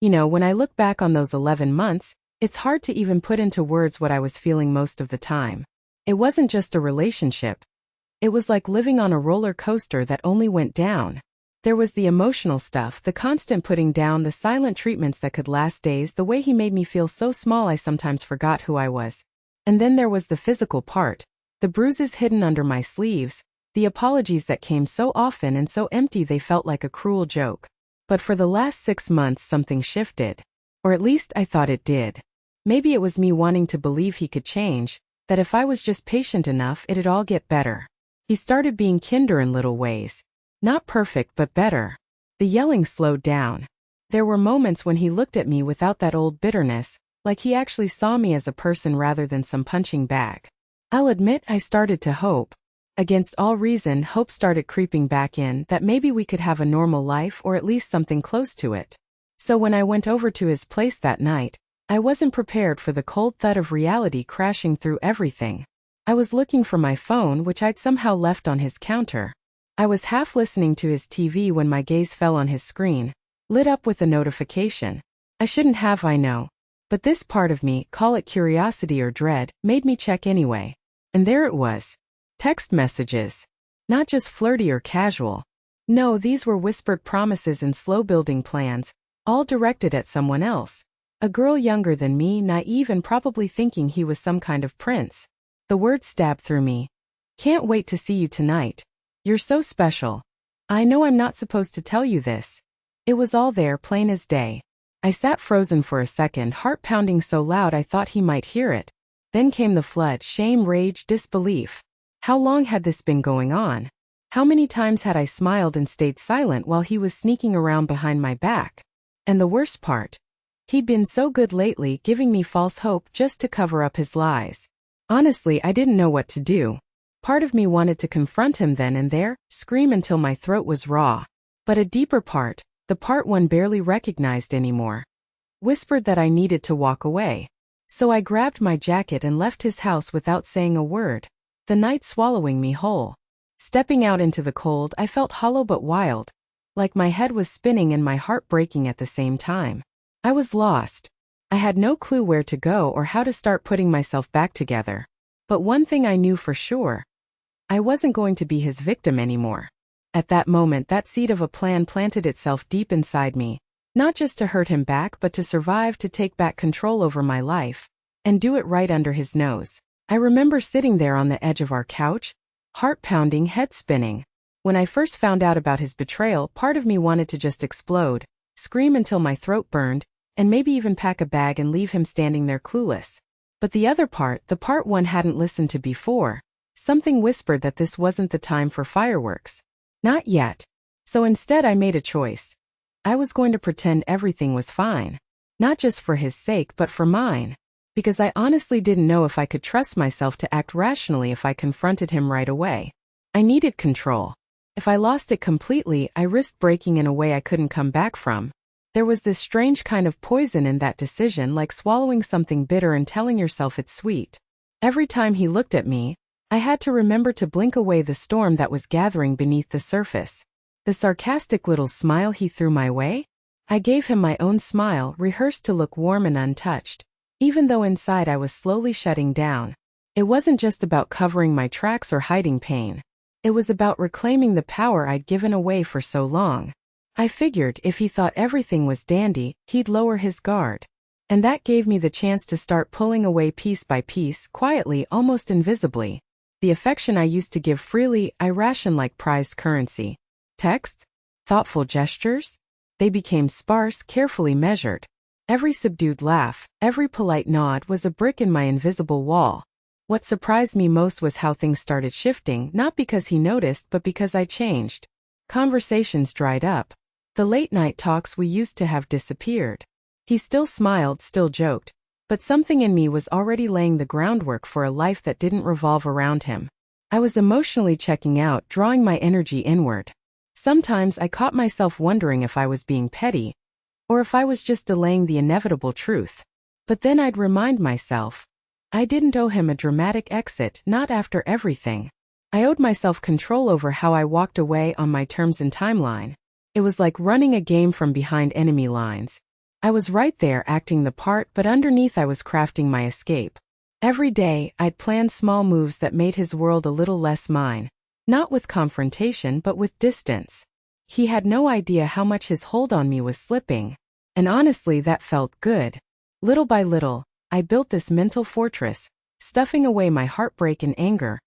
When I look back on those 11 months, it's hard to even put into words what I was feeling most of the time. It wasn't just a relationship. It was like living on a roller coaster that only went down. There was the emotional stuff, the constant putting down, the silent treatments that could last days, the way he made me feel so small I sometimes forgot who I was. And then there was the physical part, the bruises hidden under my sleeves, the apologies that came so often and so empty they felt like a cruel joke. But for the last 6 months something shifted. Or at least I thought it did. Maybe it was me wanting to believe he could change, that if I was just patient enough it'd all get better. He started being kinder in little ways. Not perfect but better. The yelling slowed down. There were moments when he looked at me without that old bitterness, like he actually saw me as a person rather than some punching bag. I'll admit I started to hope. Against all reason, hope started creeping back in that maybe we could have a normal life or at least something close to it. So when I went over to his place that night, I wasn't prepared for the cold thud of reality crashing through everything. I was looking for my phone, which I'd somehow left on his counter. I was half listening to his TV when my gaze fell on his screen, lit up with a notification. I shouldn't have, I know. But this part of me, call it curiosity or dread, made me check anyway. And there it was. Text messages. Not just flirty or casual. No, these were whispered promises and slow-building plans, all directed at someone else. A girl younger than me, naive and probably thinking he was some kind of prince. The words stabbed through me. Can't wait to see you tonight. You're so special. I know I'm not supposed to tell you this. It was all there, plain as day. I sat frozen for a second, heart pounding so loud I thought he might hear it. Then came the flood, shame, rage, disbelief. How long had this been going on? How many times had I smiled and stayed silent while he was sneaking around behind my back? And the worst part? He'd been so good lately, giving me false hope just to cover up his lies. Honestly, I didn't know what to do. Part of me wanted to confront him then and there, scream until my throat was raw. But a deeper part, the part one barely recognized anymore, whispered that I needed to walk away. So I grabbed my jacket and left his house without saying a word, the night swallowing me whole. Stepping out into the cold, I felt hollow but wild, like my head was spinning and my heart breaking at the same time. I was lost. I had no clue where to go or how to start putting myself back together. But one thing I knew for sure. I wasn't going to be his victim anymore. At that moment, that seed of a plan planted itself deep inside me, not just to hurt him back but to survive, to take back control over my life, and do it right under his nose. I remember sitting there on the edge of our couch, heart pounding, head spinning. When I first found out about his betrayal, part of me wanted to just explode, scream until my throat burned, and maybe even pack a bag and leave him standing there clueless. But the other part, the part one hadn't listened to before, something whispered that this wasn't the time for fireworks. Not yet. So instead I made a choice. I was going to pretend everything was fine. Not just for his sake but for mine. Because I honestly didn't know if I could trust myself to act rationally if I confronted him right away. I needed control. If I lost it completely, I risked breaking in a way I couldn't come back from. There was this strange kind of poison in that decision, like swallowing something bitter and telling yourself it's sweet. Every time he looked at me, I had to remember to blink away the storm that was gathering beneath the surface. The sarcastic little smile he threw my way? I gave him my own smile, rehearsed to look warm and untouched, even though inside I was slowly shutting down. It wasn't just about covering my tracks or hiding pain. It was about reclaiming the power I'd given away for so long. I figured if he thought everything was dandy, he'd lower his guard. And that gave me the chance to start pulling away piece by piece, quietly, almost invisibly. The affection I used to give freely, I rationed like prized currency. Texts? Thoughtful gestures? They became sparse, carefully measured. Every subdued laugh, every polite nod was a brick in my invisible wall. What surprised me most was how things started shifting, not because he noticed but because I changed. Conversations dried up. The late-night talks we used to have disappeared. He still smiled, still joked, but something in me was already laying the groundwork for a life that didn't revolve around him. I was emotionally checking out, drawing my energy inward. Sometimes I caught myself wondering if I was being petty, or if I was just delaying the inevitable truth. But then I'd remind myself, I didn't owe him a dramatic exit, not after everything. I owed myself control over how I walked away on my terms and timeline. It was like running a game from behind enemy lines. I was right there acting the part, but underneath I was crafting my escape. Every day, I'd plan small moves that made his world a little less mine. Not with confrontation, but with distance. He had no idea how much his hold on me was slipping. And honestly, that felt good. Little by little, I built this mental fortress, stuffing away my heartbreak and anger,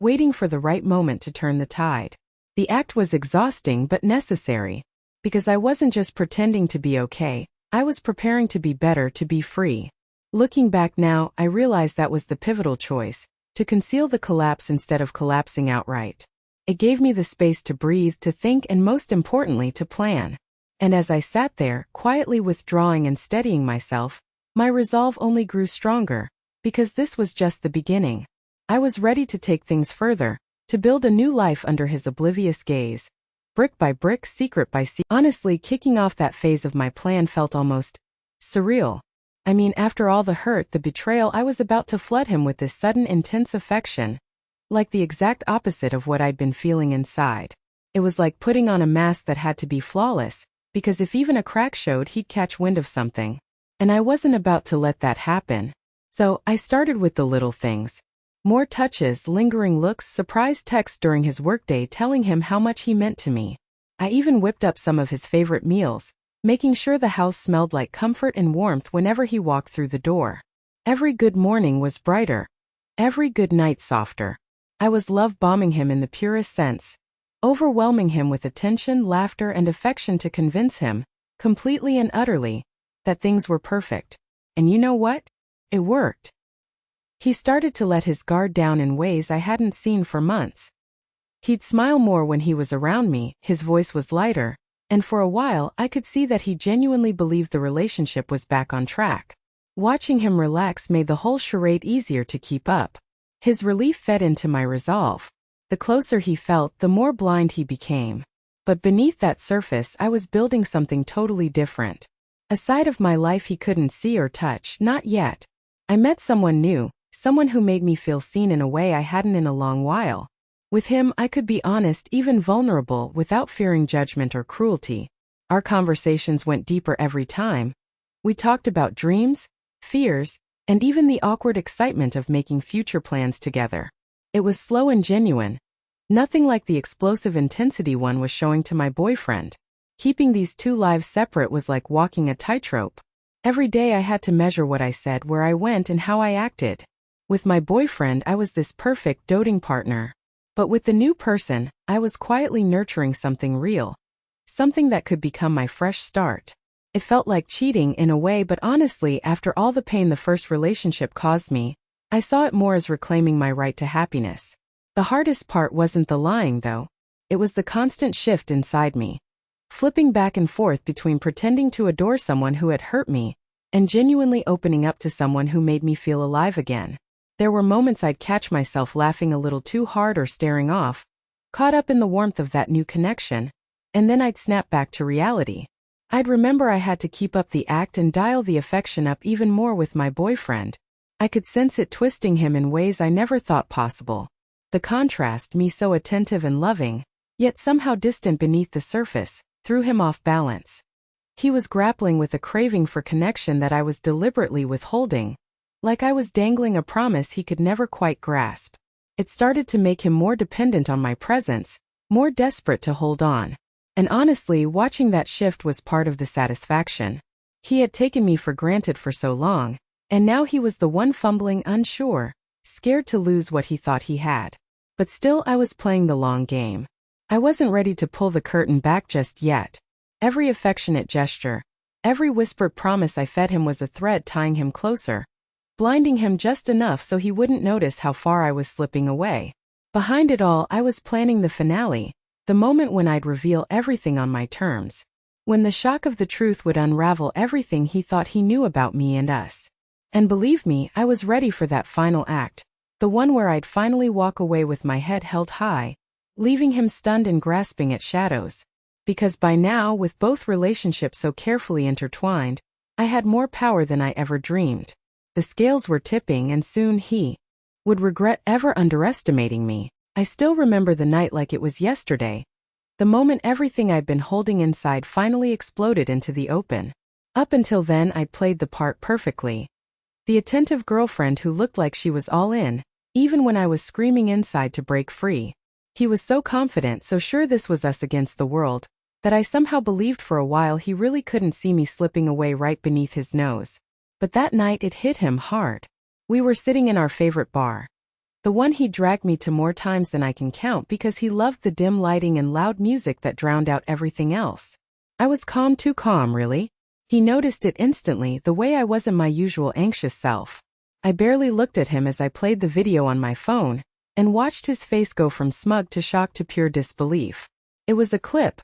waiting for the right moment to turn the tide. The act was exhausting but necessary, because I wasn't just pretending to be okay, I was preparing to be better, to be free. Looking back now, I realize that was the pivotal choice, to conceal the collapse instead of collapsing outright. It gave me the space to breathe, to think, and most importantly, to plan. And as I sat there, quietly withdrawing and steadying myself, my resolve only grew stronger, because this was just the beginning. I was ready to take things further, to build a new life under his oblivious gaze. Brick by brick, secret by secret. Honestly, kicking off that phase of my plan felt almost surreal. I mean, after all the hurt, the betrayal, I was about to flood him with this sudden, intense affection. Like the exact opposite of what I'd been feeling inside. It was like putting on a mask that had to be flawless, because if even a crack showed, he'd catch wind of something. And I wasn't about to let that happen. So, I started with the little things. More touches, lingering looks, surprise texts during his workday telling him how much he meant to me. I even whipped up some of his favorite meals, making sure the house smelled like comfort and warmth whenever he walked through the door. Every good morning was brighter. Every good night softer. I was love bombing him in the purest sense, overwhelming him with attention, laughter, and affection to convince him, completely and utterly, that things were perfect. And you know what? It worked. He started to let his guard down in ways I hadn't seen for months. He'd smile more when he was around me, his voice was lighter, and for a while I could see that he genuinely believed the relationship was back on track. Watching him relax made the whole charade easier to keep up. His relief fed into my resolve. The closer he felt, the more blind he became. But beneath that surface, I was building something totally different. A side of my life he couldn't see or touch, not yet. I met someone new, someone who made me feel seen in a way I hadn't in a long while. With him, I could be honest, even vulnerable, without fearing judgment or cruelty. Our conversations went deeper every time. We talked about dreams, fears, and even the awkward excitement of making future plans together. It was slow and genuine. Nothing like the explosive intensity one was showing to my boyfriend. Keeping these two lives separate was like walking a tightrope. Every day I had to measure what I said, where I went, and how I acted. With my boyfriend, I was this perfect doting partner. But with the new person, I was quietly nurturing something real. Something that could become my fresh start. It felt like cheating in a way, but honestly, after all the pain the first relationship caused me, I saw it more as reclaiming my right to happiness. The hardest part wasn't the lying, though. It was the constant shift inside me. Flipping back and forth between pretending to adore someone who had hurt me and genuinely opening up to someone who made me feel alive again. There were moments I'd catch myself laughing a little too hard or staring off, caught up in the warmth of that new connection, and then I'd snap back to reality. I'd remember I had to keep up the act and dial the affection up even more with my boyfriend. I could sense it twisting him in ways I never thought possible. The contrast, me so attentive and loving, yet somehow distant beneath the surface, threw him off balance. He was grappling with a craving for connection that I was deliberately withholding, like I was dangling a promise he could never quite grasp. It started to make him more dependent on my presence, more desperate to hold on. And honestly, watching that shift was part of the satisfaction. He had taken me for granted for so long, and now he was the one fumbling, unsure, scared to lose what he thought he had. But still, I was playing the long game. I wasn't ready to pull the curtain back just yet. Every affectionate gesture, every whispered promise I fed him was a thread tying him closer, blinding him just enough so he wouldn't notice how far I was slipping away. Behind it all, I was planning the finale, the moment when I'd reveal everything on my terms, when the shock of the truth would unravel everything he thought he knew about me and us. And believe me, I was ready for that final act, the one where I'd finally walk away with my head held high, leaving him stunned and grasping at shadows. Because by now, with both relationships so carefully intertwined, I had more power than I ever dreamed. The scales were tipping, and soon he would regret ever underestimating me. I still remember the night like it was yesterday, the moment everything I'd been holding inside finally exploded into the open. Up until then, I'd played the part perfectly. The attentive girlfriend who looked like she was all in, even when I was screaming inside to break free. He was so confident, so sure this was us against the world, that I somehow believed for a while he really couldn't see me slipping away right beneath his nose. But that night it hit him hard. We were sitting in our favorite bar. The one he dragged me to more times than I can count because he loved the dim lighting and loud music that drowned out everything else. I was calm, too calm, really. He noticed it instantly, the way I wasn't my usual anxious self. I barely looked at him as I played the video on my phone, and watched his face go from smug to shocked to pure disbelief. It was a clip.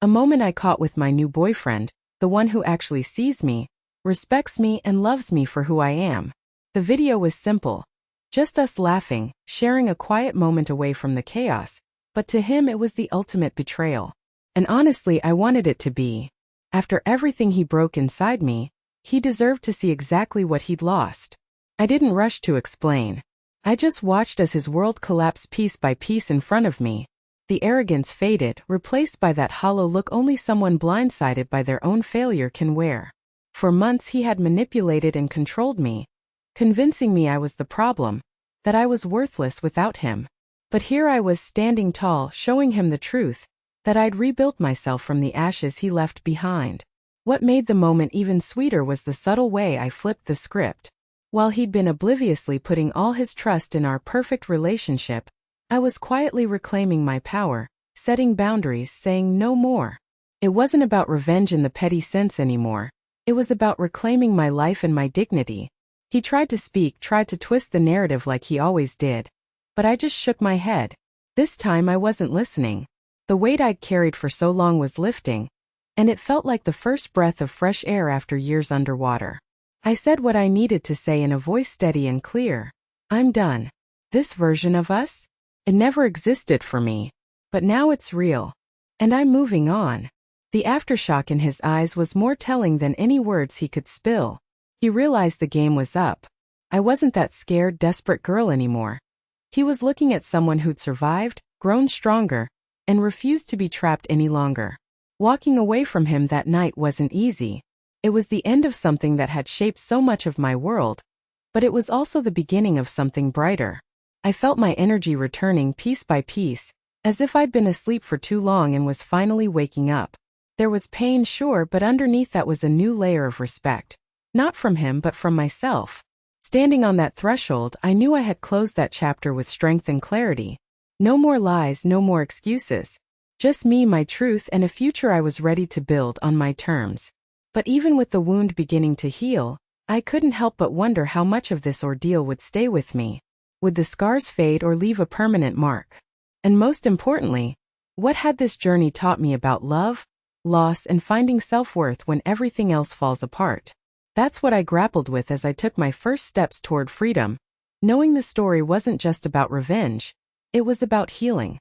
A moment I caught with my new boyfriend, the one who actually sees me, respects me and loves me for who I am. The video was simple. Just us laughing, sharing a quiet moment away from the chaos, but to him it was the ultimate betrayal. And honestly, I wanted it to be. After everything he broke inside me, he deserved to see exactly what he'd lost. I didn't rush to explain. I just watched as his world collapsed piece by piece in front of me. The arrogance faded, replaced by that hollow look only someone blindsided by their own failure can wear. For months he had manipulated and controlled me, convincing me I was the problem, that I was worthless without him. But here I was standing tall, showing him the truth, that I'd rebuilt myself from the ashes he left behind. What made the moment even sweeter was the subtle way I flipped the script. While he'd been obliviously putting all his trust in our perfect relationship, I was quietly reclaiming my power, setting boundaries, saying no more. It wasn't about revenge in the petty sense anymore. It was about reclaiming my life and my dignity. He tried to speak, tried to twist the narrative like he always did. But I just shook my head. This time I wasn't listening. The weight I'd carried for so long was lifting, and it felt like the first breath of fresh air after years underwater. I said what I needed to say in a voice steady and clear. I'm done. This version of us? It never existed for me. But now it's real. And I'm moving on. The aftershock in his eyes was more telling than any words he could spill. He realized the game was up. I wasn't that scared, desperate girl anymore. He was looking at someone who'd survived, grown stronger, and refused to be trapped any longer. Walking away from him that night wasn't easy. It was the end of something that had shaped so much of my world, but it was also the beginning of something brighter. I felt my energy returning piece by piece, as if I'd been asleep for too long and was finally waking up. There was pain, sure, but underneath that was a new layer of respect. Not from him, but from myself. Standing on that threshold, I knew I had closed that chapter with strength and clarity. No more lies, no more excuses. Just me, my truth, and a future I was ready to build on my terms. But even with the wound beginning to heal, I couldn't help but wonder how much of this ordeal would stay with me. Would the scars fade or leave a permanent mark? And most importantly, what had this journey taught me about love, loss, and finding self-worth when everything else falls apart? That's what I grappled with as I took my first steps toward freedom, knowing the story wasn't just about revenge, it was about healing.